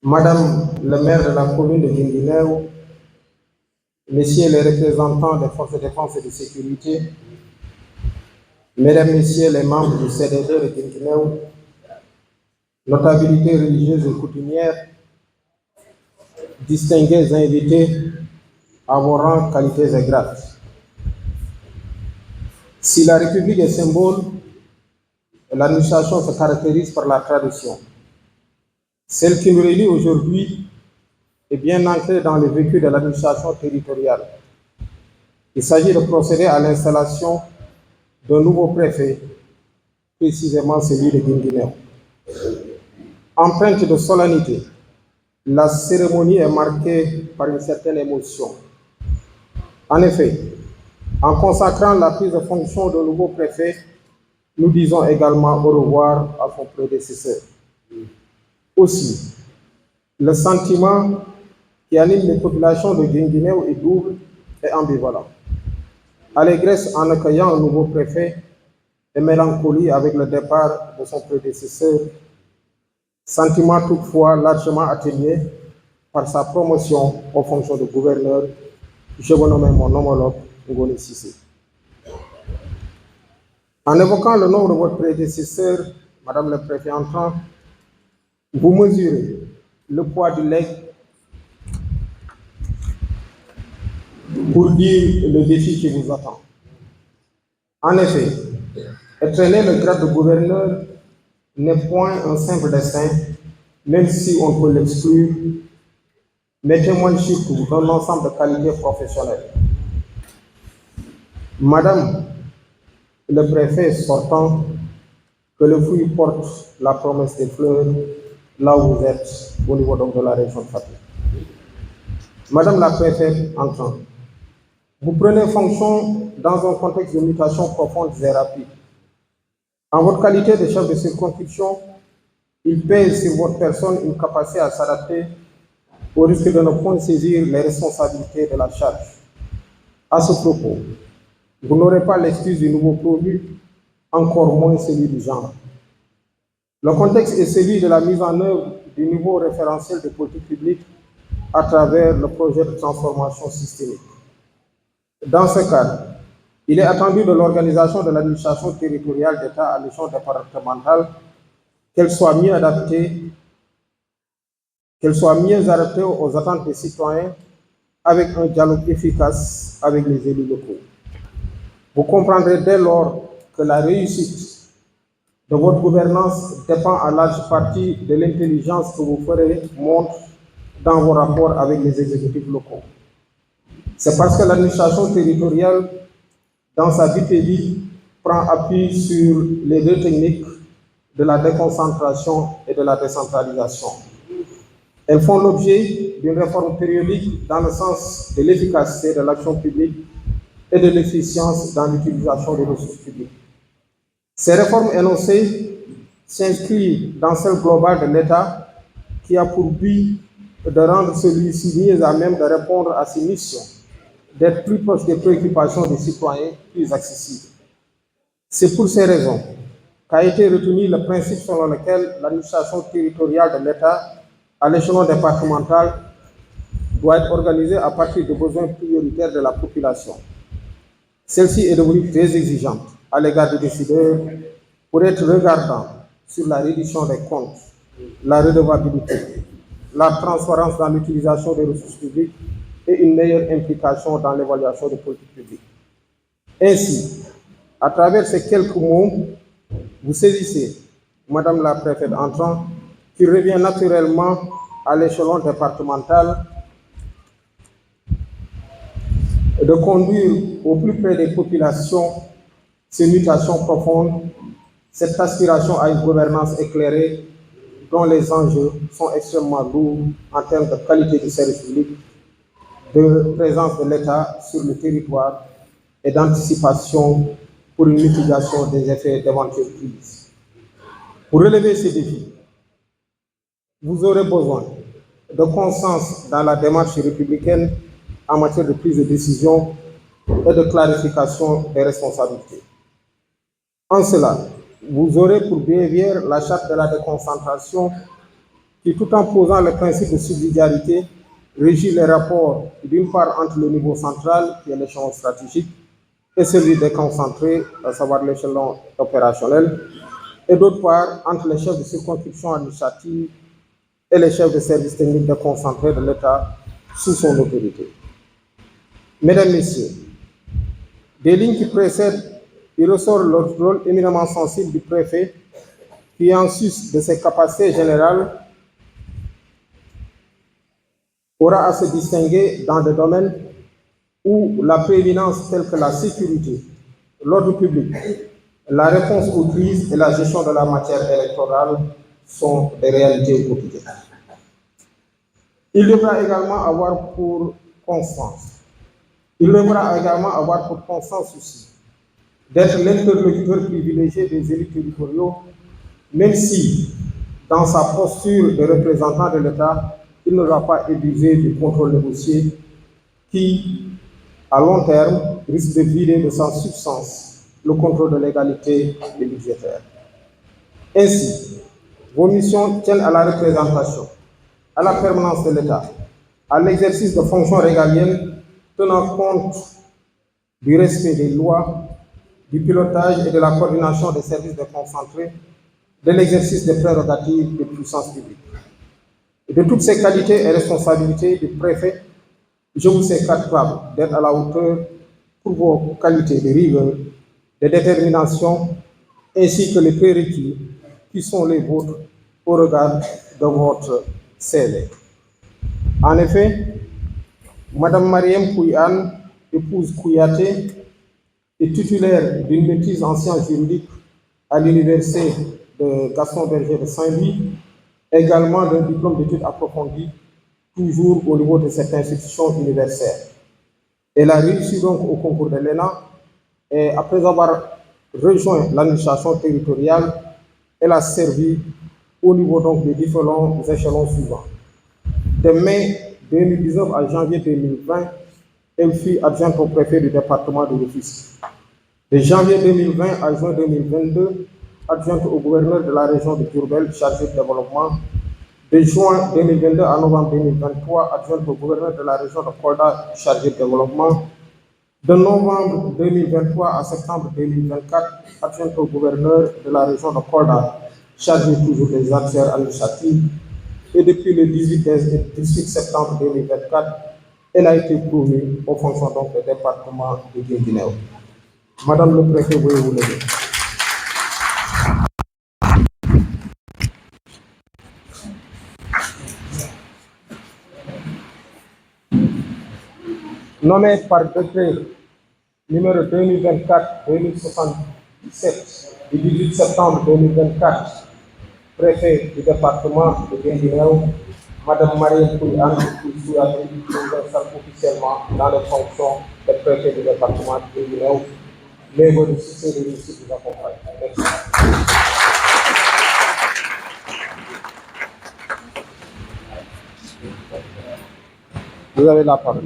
Madame le maire de la commune de Guinguinéo, Messieurs les représentants des forces de défense et de sécurité, Mesdames, Messieurs les membres du CDD de Guinguinéo, notabilités religieuses et coutumières, distingués invités à vos rangs, qualités et grades. Si la République est symbole, l'administration se caractérise par la tradition. Celle qui nous réunit aujourd'hui est bien ancrée dans le vécu de l'administration territoriale. Il s'agit de procéder à l'installation d'un nouveau préfet, précisément celui de Guinguinéo. Empreinte de solennité, la cérémonie est marquée par une certaine émotion. En effet, en consacrant la prise de fonction d'un nouveau préfet, nous disons également au revoir à son prédécesseur. Aussi, le sentiment qui anime les populations de Guinguinéo est double et ambivalent. Allégresse en accueillant un nouveau préfet et mélancolie avec le départ de son prédécesseur, sentiment toutefois largement atténué par sa promotion aux fonctions de gouverneur. Je vous nomme mon homologue, Ngoni Cissé. En évoquant le nom de votre prédécesseur, Madame le préfet entrant, vous mesurez le poids du legs pour dire le défi qui vous attend. En effet, entraîner le grade de gouverneur n'est point un simple destin, même si on peut l'exclure, mais témoigne surtout d'un ensemble de qualités professionnelles. Madame le préfet sortant, que le fruit porte la promesse des fleurs, là où vous êtes, au niveau donc de la région de Fatick. Madame la préfète entrant, vous prenez fonction dans un contexte de mutation profonde et rapide. En votre qualité de chef de circonscription, il pèse sur votre personne une capacité à s'adapter au risque de ne point saisir les responsabilités de la charge. À ce propos, vous n'aurez pas l'excuse du nouveau promu, encore moins celui du genre. Le contexte est celui de la mise en œuvre du nouveau référentiel de politique publique à travers le projet de transformation systémique. Dans ce cadre, il est attendu de l'organisation de l'administration territoriale d'État à l'échelon départemental qu'elle soit mieux adaptée aux attentes des citoyens avec un dialogue efficace avec les élus locaux. Vous comprendrez dès lors que la réussite de votre gouvernance dépend en large partie de l'intelligence que vous ferez montre dans vos rapports avec les exécutifs locaux. C'est parce que l'administration territoriale, dans sa vie, prend appui sur les deux techniques de la déconcentration et de la décentralisation. Elles font l'objet d'une réforme périodique dans le sens de l'efficacité de l'action publique et de l'efficience dans l'utilisation des ressources publiques. Ces réformes énoncées s'inscrivent dans celle globale de l'État qui a pour but de rendre celui-ci mieux à même de répondre à ses missions, d'être plus proche des préoccupations des citoyens, plus accessible. C'est pour ces raisons qu'a été retenu le principe selon lequel l'administration territoriale de l'État à l'échelon départemental doit être organisée à partir des besoins prioritaires de la population. Celle-ci est devenue très exigeante à l'égard des décideurs pour être regardant sur la réduction des comptes, la redevabilité, la transparence dans l'utilisation des ressources publiques et une meilleure implication dans l'évaluation des politiques publiques. Ainsi, à travers ces quelques mots, vous saisissez, Madame la préfète entrant, qui revient naturellement à l'échelon départemental de conduire au plus près des populations ces mutations profondes, cette aspiration à une gouvernance éclairée dont les enjeux sont extrêmement lourds en termes de qualité du service public, de présence de l'État sur le territoire et d'anticipation pour une mitigation des effets d'éventuelles crises. Pour relever ces défis, vous aurez besoin de conscience dans la démarche républicaine en matière de prise de décision et de clarification des responsabilités. En cela, vous aurez pour bénéviaire la charte de la déconcentration qui, tout en posant le principe de subsidiarité, régit les rapports d'une part entre le niveau central, qui est l'échelon stratégique, et celui déconcentré, à savoir l'échelon opérationnel, et d'autre part entre les chefs de circonscription administrative et les chefs de services techniques déconcentrés de l'État sous son autorité. Mesdames, Messieurs, des lignes qui précèdent, il ressort le rôle éminemment sensible du préfet qui, en sus de ses capacités générales, aura à se distinguer dans des domaines où la prééminence telle que la sécurité, l'ordre public, la réponse aux crises et la gestion de la matière électorale sont des réalités quotidiennes. Il devra également avoir pour constance aussi d'être l'interlocuteur privilégié des élus territoriaux, même si, dans sa posture de représentant de l'État, il ne va pas abuser du contrôle négocié qui, à long terme, risque de vider de sa substance le contrôle de l'égalité et budgétaire. Ainsi, vos missions tiennent à la représentation, à la permanence de l'État, à l'exercice de fonctions régaliennes tenant compte du respect des lois, du pilotage et de la coordination des services déconcentrés, de l'exercice des prérogatives de puissance publique. Et de toutes ces qualités et responsabilités du préfet, je vous sais capable d'être à la hauteur pour vos qualités de rigueur, de détermination, ainsi que les prérequis qui sont les vôtres au regard de votre CV. En effet, Madame Mariam Kouyan, épouse Kouyaté, est titulaire d'une maîtrise en sciences juridiques à l'université de Gaston Berger de Saint-Louis, également d'un diplôme d'études approfondies, toujours au niveau de cette institution universitaire. Elle a réussi donc au concours de l'ENA et après avoir rejoint l'administration territoriale, elle a servi au niveau donc des différents échelons suivants. De mai 2019 à janvier 2020, elle fut adjointe au préfet du département de Rufisque. De janvier 2020 à juin 2022, adjointe au gouverneur de la région de Diourbel, chargé de développement. De juin 2022 à novembre 2023, adjointe au gouverneur de la région de Kolda, chargé de développement. De novembre 2023 à septembre 2024, adjointe au gouverneur de la région de Kolda, chargé toujours des affaires administratives. Et depuis le 18 septembre 2024, elle a été promue aux fonctions donc du département de Guinguinéo. Madame le préfet, veuillez vous lever. Nommé par décret numéro 2024-2077 du 18 septembre 2024, préfet du département de Guinguinéo, Madame Mariam Kouyan nous installe officiellement dans les fonctions de préfet du département de Guinguinéo. Les voeux de succès et de réussite vous accompagnent. Merci. Vous avez la parole.